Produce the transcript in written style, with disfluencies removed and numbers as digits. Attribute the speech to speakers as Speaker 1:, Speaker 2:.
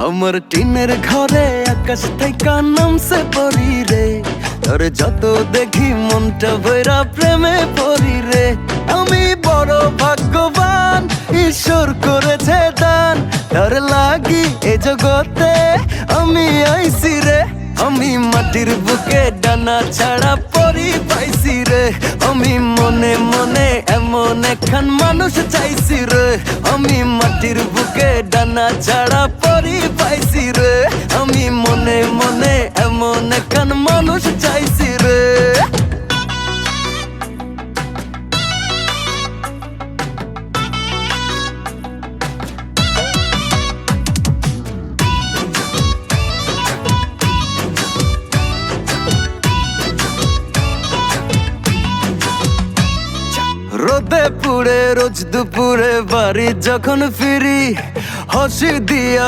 Speaker 1: আমার টিনের ঘরে আকাশ থেকে নামছে পরি রে, তোর যত দেখি মনটা ভৈরা প্রেমে পড়ি রে। আমি বড় ভাগ্যবান, ঈশ্বর করেছে দান, তোর লাগি এ জগতে আমি আইছি রে। আমি মাটির বুকে ডানা ছাড়া পরি পাইছি রে, আমি মনে মনে এমন একখান মানুষ চাইছি রে। আমি মাটির বুকে ডানা ছাড়া পরি পাইছি রে, আমি মনে মনে এমন একখান মানুষ চাইছি রে। রোদে পুড়ে রোজ দুপুরে বাড়ি যখন ফিরি, হাসি দিয়া